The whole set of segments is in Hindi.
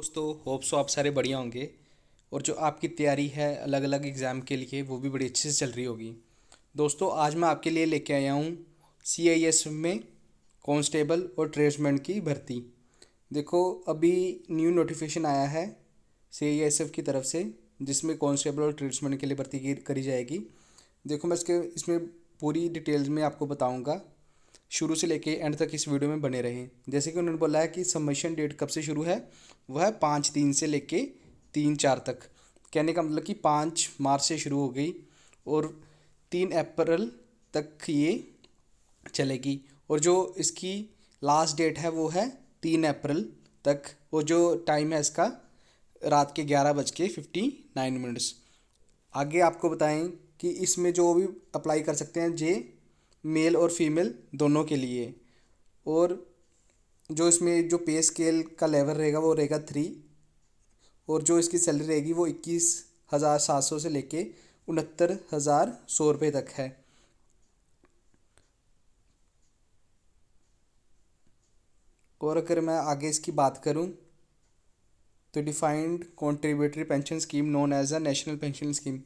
दोस्तों होप सो आप सारे बढ़िया होंगे। और जो आपकी तैयारी है अलग अलग एग्ज़ाम के लिए वो भी बड़ी अच्छे से चल रही होगी। दोस्तों आज मैं आपके लिए लेके आया हूँ CIS में कांस्टेबल और ट्रेड्समैन की भर्ती। देखो अभी न्यू नोटिफिकेशन आया है CISF की तरफ से, जिसमें कांस्टेबल और ट्रेड्समैन के लिए भर्ती करी जाएगी। देखो मैं इसमें पूरी डिटेल्स में आपको बताऊंगा, शुरू से लेके एंड तक इस वीडियो में बने रहें। जैसे कि उन्होंने बोला है कि सबमिशन डेट कब से शुरू है, वह है 5/3 से लेके 3/4 तक। कहने का मतलब कि 5 मार्च से शुरू हो गई और 3 अप्रैल तक ये चलेगी। और जो इसकी लास्ट डेट है वो है 3 अप्रैल तक। और जो टाइम है इसका रात के 11:59। आगे आपको बताएं कि इसमें जो भी अप्लाई कर सकते हैं जे मेल और फीमेल दोनों के लिए। और जो इसमें जो पे स्केल का लेवल रहेगा वो रहेगा 3। और जो इसकी सैलरी रहेगी वो 21,700 से लेके 69,100 रुपये तक है। और अगर मैं आगे इसकी बात करूं तो defined contributory pension scheme known as a national pension scheme.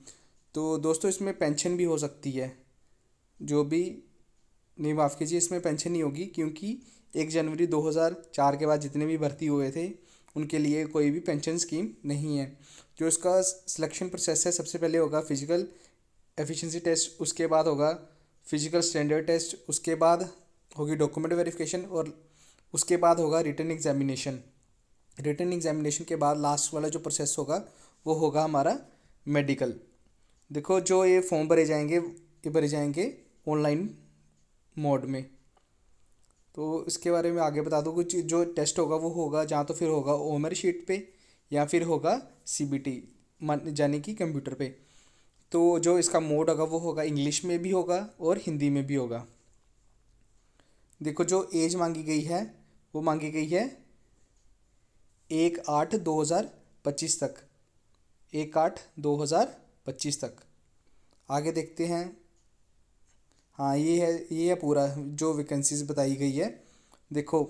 तो दोस्तों इसमें पेंशन भी हो सकती है, जो भी नहीं, माफ़ कीजिए, इसमें पेंशन नहीं होगी क्योंकि 1 जनवरी 2004 के बाद जितने भी भर्ती हुए थे उनके लिए कोई भी पेंशन स्कीम नहीं है। जो इसका सिलेक्शन प्रोसेस है, सबसे पहले होगा फिजिकल एफिशिएंसी टेस्ट, उसके बाद होगा फिजिकल स्टैंडर्ड टेस्ट, उसके बाद होगी डॉक्यूमेंट वेरिफिकेशन और उसके बाद होगा रिटन एग्जामिनेशन। रिटन एग्जामिनेशन के बाद लास्ट वाला जो प्रोसेस होगा वो होगा हमारा मेडिकल। देखो जो ये फॉर्म भरे जाएंगे ये भरे जाएंगे ऑनलाइन मोड में। तो इसके बारे में आगे बता दूँ, कुछ जो टेस्ट होगा वो होगा जहाँ तो फिर होगा ओमर शीट पे या फिर होगा CBT यानी कि कंप्यूटर पे। तो जो इसका मोड होगा वो होगा इंग्लिश में भी होगा और हिंदी में भी होगा। देखो जो एज मांगी गई है वो मांगी गई है 1/8/2025 तक। 1/8/2025 तक। आगे देखते हैं। हाँ ये है पूरा जो वैकेंसीज बताई गई है। देखो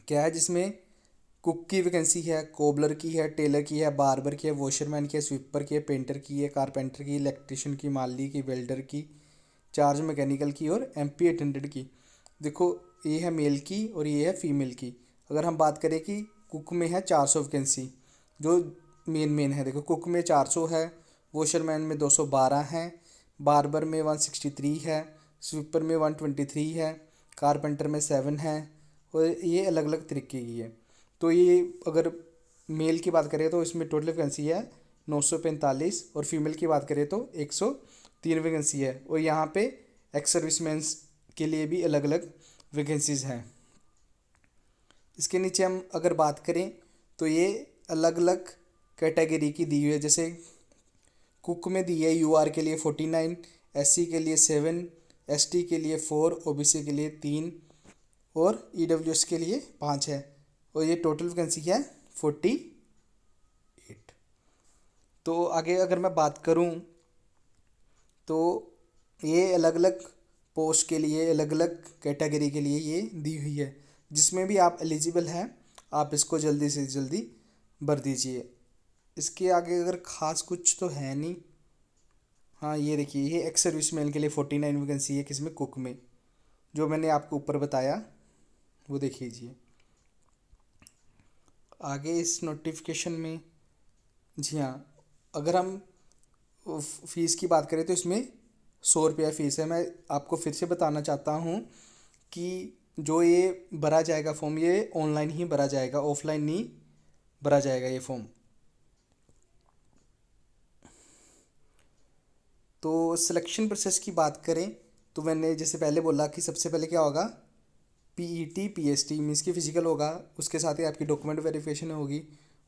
क्या है, जिसमें कुक की वैकेंसी है, कोबलर की है, टेलर की है, बार्बर की है, वॉशरमैन की है, स्वीपर की है, पेंटर की है, कारपेंटर की, इलेक्ट्रिशियन की, माली की, वेल्डर की, चार्ज मैकेनिकल की और MP अटेंडेंट की। देखो ये है मेल की और ये है फीमेल की। अगर हम बात करें कि कुक में है 400 वैकेंसी जो मेन है। देखो कुक में 400 है, वॉशरमैन में 212 है, बार्बर में 163 है, स्वीपर में 123 है, कारपेंटर में 7 है। और ये अलग अलग तरीके की है। तो ये अगर मेल की बात करें तो इसमें टोटल वैकेंसी है 945 और फीमेल की बात करें तो 103 वैकेंसी है। और यहाँ पे एक्स सर्विसमैन के लिए भी अलग अलग वैकेंसीज हैं। इसके नीचे हम अगर बात करें तो ये अलग अलग कैटेगरी की दी हुई है। जैसे कुक में दी है UR के लिए 49, SC के लिए 7, ST के लिए 4, OBC के लिए 3 और EWS के लिए 5 है। और ये टोटल वैकेंसी है 48। तो आगे अगर मैं बात करूं तो ये अलग अलग पोस्ट के लिए, अलग अलग कैटेगरी के लिए ये दी हुई है। जिसमें भी आप एलिजिबल हैं आप इसको जल्दी से जल्दी भर दीजिए। इसके आगे अगर ख़ास कुछ तो है नहीं। हाँ ये देखिए, ये एक्स सर्विसमैन के लिए 49 वैकेंसी है, किसमें, कुक में, जो मैंने आपको ऊपर बताया वो देख लीजिए। आगे इस नोटिफिकेशन में, जी हाँ, अगर हम फ़ीस की बात करें तो इसमें 100 रुपया फ़ीस है। मैं आपको फिर से बताना चाहता हूँ कि जो ये भरा जाएगा फॉर्म ये ऑनलाइन ही भरा जाएगा, ऑफलाइन नहीं भरा जाएगा ये फॉर्म। तो सिलेक्शन प्रोसेस की बात करें तो मैंने जैसे पहले बोला कि सबसे पहले क्या होगा, PET PST मीन्स की फ़िज़िकल होगा, उसके साथ ही आपकी डॉक्यूमेंट वेरिफिकेशन होगी,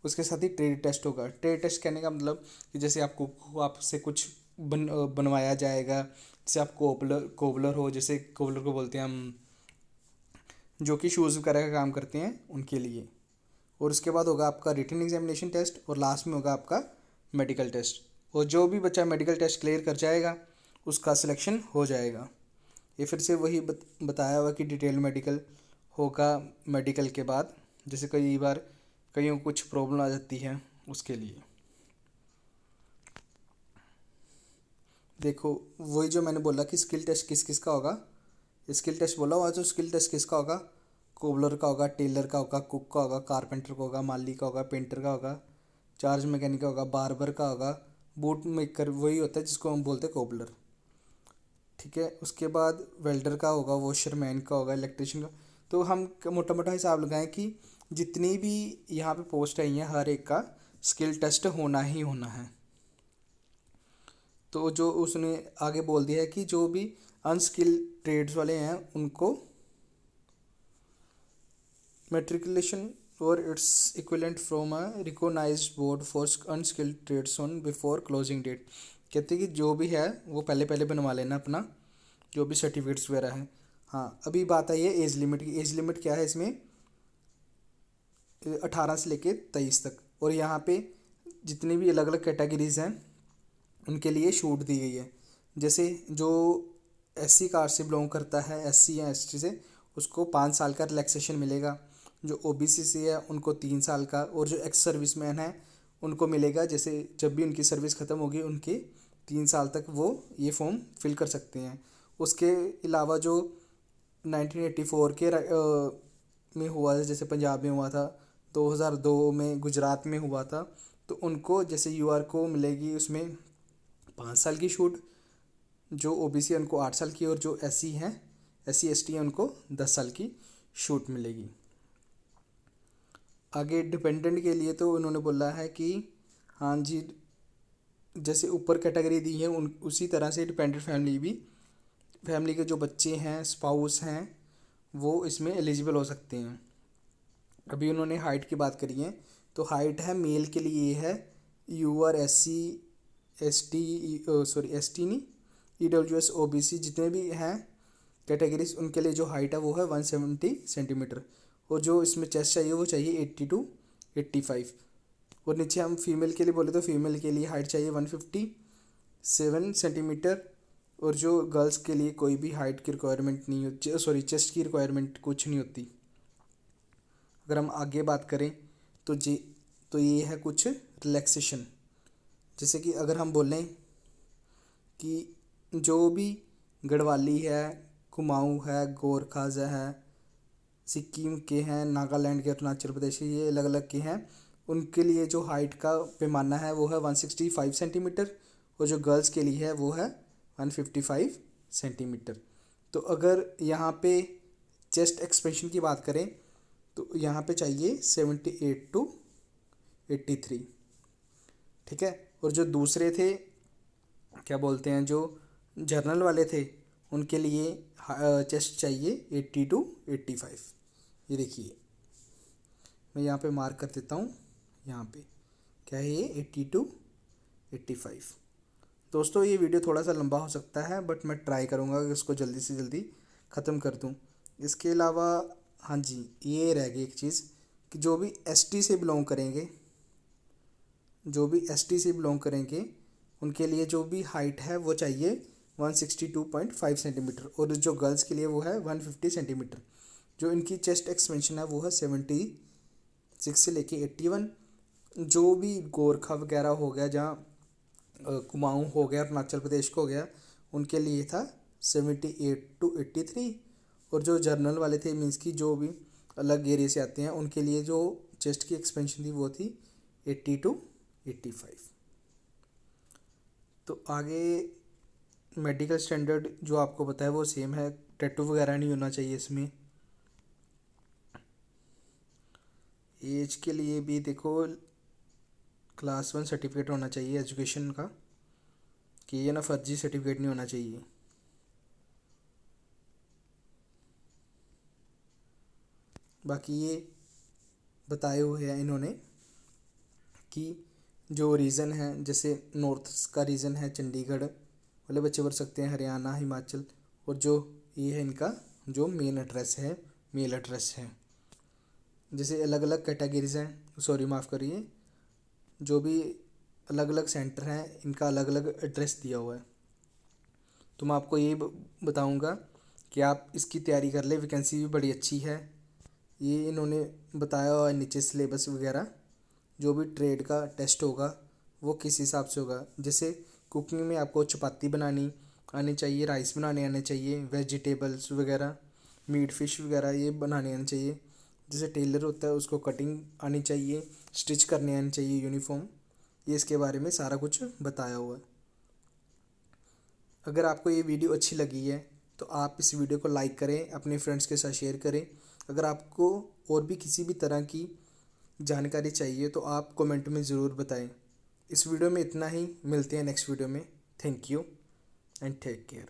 उसके साथ ही ट्रेड टेस्ट होगा। ट्रेड टेस्ट कहने का मतलब कि जैसे आपसे कुछ बनवाया जाएगा। जैसे आप कोबलर हो, जैसे कोबलर को बोलते हैं हम, जो कि शूज़ वगैरह का काम करते हैं उनके लिए। और उसके बाद होगा आपका रिटन एग्जामिनेशन टेस्ट और लास्ट में होगा आपका मेडिकल टेस्ट। और जो भी बच्चा मेडिकल टेस्ट क्लियर कर जाएगा उसका सिलेक्शन हो जाएगा। ये फिर से वही बताया हुआ कि डिटेल मेडिकल होगा मेडिकल के बाद। जैसे कई बार कईयों को कुछ प्रॉब्लम आ जाती है उसके लिए। देखो वही जो मैंने बोला कि स्किल टेस्ट किस किस का होगा, स्किल टेस्ट बोला हुआ, जो स्किल टेस्ट किसका होगा, कोबलर का होगा, टेलर का होगा, कुक का होगा, कारपेंटर का होगा, माली का होगा, पेंटर का होगा, चार्ज मैकेनिक का होगा, बार्बर का होगा, बूट मेकर वही होता है जिसको हम बोलते हैं कोबलर। ठीक है, उसके बाद वेल्डर का होगा, वॉशरमैन का होगा, इलेक्ट्रिशियन का। तो हम मोटा मोटा हिसाब लगाएं कि जितनी भी यहाँ पे पोस्ट आई हैं हर एक का स्किल टेस्ट होना ही होना है। तो जो उसने आगे बोल दिया है कि जो भी अनस्किल्ड ट्रेड्स वाले हैं उनको मेट्रिकुलेशन और its equivalent from a recognised board for unskilled trades on before closing date. कहते हैं कि जो भी है वो पहले पहले बनवा लेना अपना जो भी सर्टिफिकेट्स वगैरह हैं। हाँ, अभी बात आई है एज लिमिट की। एज लिमिट क्या है इसमें, 18 से लेके 23 तक। और यहाँ पे जितनी भी अलग अलग कैटेगरीज हैं उनके लिए छूट दी गई है। जैसे जो एससी कास्ट से बिलोंग करता है, एससी या एसटी से, उसको 5 साल का रिलैक्सेशन मिलेगा। जो ओबीसी से है उनको 3 साल का, और जो एक्स सर्विसमैन है उनको मिलेगा, जैसे जब भी उनकी सर्विस ख़त्म होगी उनके 3 साल तक वो ये फॉर्म फिल कर सकते हैं। उसके अलावा जो 1984 के में हुआ था, जैसे पंजाब में हुआ था, 2002 में गुजरात में हुआ था, तो उनको जैसे यूआर को मिलेगी उसमें 5 साल की छूट, जो ओबीसी है उनको 8 साल की, और जो एससी हैं, एससी एसटी हैं, उनको 10 साल की छूट मिलेगी। आगे डिपेंडेंट के लिए तो उन्होंने बोला है कि हाँ जी, जैसे ऊपर कैटेगरी दी है उन उसी तरह से डिपेंडेंट फैमिली भी, फैमिली के जो बच्चे हैं, स्पाउस हैं, वो इसमें एलिजिबल हो सकते हैं। अभी उन्होंने हाइट की बात करी है, तो हाइट है मेल के लिए है UR, SC, ST, sorry ST नहीं, ईडब्ल्यूएस, ओबीसी जितने भी हैं कैटेगरीज, उनके लिए जो हाइट है वो है 170 सेंटीमीटर। और जो इसमें चेस्ट चाहिए वो चाहिए 80 टू 85। और नीचे हम फीमेल के लिए बोले तो फीमेल के लिए हाइट चाहिए 157 सेंटीमीटर। और जो गर्ल्स के लिए कोई भी हाइट की रिक्वायरमेंट नहीं होती, सॉरी चेस्ट की रिक्वायरमेंट कुछ नहीं होती। अगर हम आगे बात करें तो ये है कुछ रिलैक्सेशन। जैसे कि अगर हम बोलें कि जो भी गढ़वाली है, कुमाऊँ है, गोरखाज है, सिक्किम के हैं, नागालैंड के, अरुणाचल प्रदेश के, ये अलग अलग के हैं, उनके लिए जो हाइट का पैमाना है वो है 165 सेंटीमीटर। और जो गर्ल्स के लिए है वो है 155 सेंटीमीटर। तो अगर यहाँ पे चेस्ट एक्सपेंशन की बात करें तो यहाँ पे चाहिए 78 टू 83। ठीक है, और जो दूसरे थे क्या बोलते हैं, जो जर्नल वाले थे, उनके लिए चेस्ट चाहिए 80 टू 85। ये देखिए मैं यहाँ पे मार्क कर देता हूँ, यहाँ पे क्या है ये 80 टू 85। दोस्तों ये वीडियो थोड़ा सा लंबा हो सकता है, बट मैं ट्राई करूँगा कि इसको जल्दी से जल्दी ख़त्म कर दूँ। इसके अलावा हाँ जी, ये रह गई एक चीज़ कि जो भी एसटी से बिलोंग करेंगे, जो भी एसटी से बिलोंग करेंगे उनके लिए जो भी हाइट है वो चाहिए 162.5 सेंटीमीटर। और जो गर्ल्स के लिए वो है 150 सेंटीमीटर। जो इनकी चेस्ट एक्सपेंशन है वो है 76 से लेके 81। जो भी गोरखा वगैरह हो गया, जहाँ कुमाऊँ हो गया, अरुणाचल प्रदेश को हो गया, उनके लिए था 78 टू 83। और जो जर्नल वाले थे, मीन्स की जो भी अलग एरिया से आते हैं, उनके लिए जो चेस्ट की एक्सपेंशन थी वो थी 80 टू 85। तो आगे मेडिकल स्टैंडर्ड जो आपको पता है वो सेम है, टैटू वगैरह नहीं होना चाहिए इसमें। एज के लिए भी देखो क्लास 1 सर्टिफिकेट होना चाहिए एजुकेशन का, कि ये ना फर्जी सर्टिफिकेट नहीं होना चाहिए। बाकी ये बताए हुए हैं इन्होंने कि जो रीज़न है, जैसे नॉर्थ का रीज़न है चंडीगढ़ वाले बच्चे भर सकते हैं, हरियाणा, हिमाचल। और जो ये है इनका जो मेन एड्रेस है, मेल एड्रेस है। जैसे अलग अलग कैटेगरीज हैं, सॉरी माफ़ करिए, जो भी अलग अलग सेंटर हैं इनका अलग अलग एड्रेस दिया हुआ है। तो मैं आपको ये बताऊंगा कि आप इसकी तैयारी कर ले, वैकेंसी भी बड़ी अच्छी है। ये इन्होंने बताया हुआ है नीचे सिलेबस वगैरह। जो भी ट्रेड का टेस्ट होगा वो किस हिसाब से होगा। जैसे कुकिंग में आपको चपाती बनानी आनी चाहिए, राइस बनाने आने चाहिए, वेजिटेबल्स वगैरह, मीट फिश वगैरह ये बनाने आने चाहिए। जैसे टेलर होता है उसको कटिंग आनी चाहिए, स्टिच करने आनी चाहिए यूनिफॉर्म। ये इसके बारे में सारा कुछ बताया हुआ है। अगर आपको ये वीडियो अच्छी लगी है तो आप इस वीडियो को लाइक करें, अपने फ्रेंड्स के साथ शेयर करें। अगर आपको और भी किसी भी तरह की जानकारी चाहिए तो आप कमेंट में ज़रूर बताएं। इस वीडियो में इतना ही, मिलते हैं नेक्स्ट वीडियो में। Thank you and take care.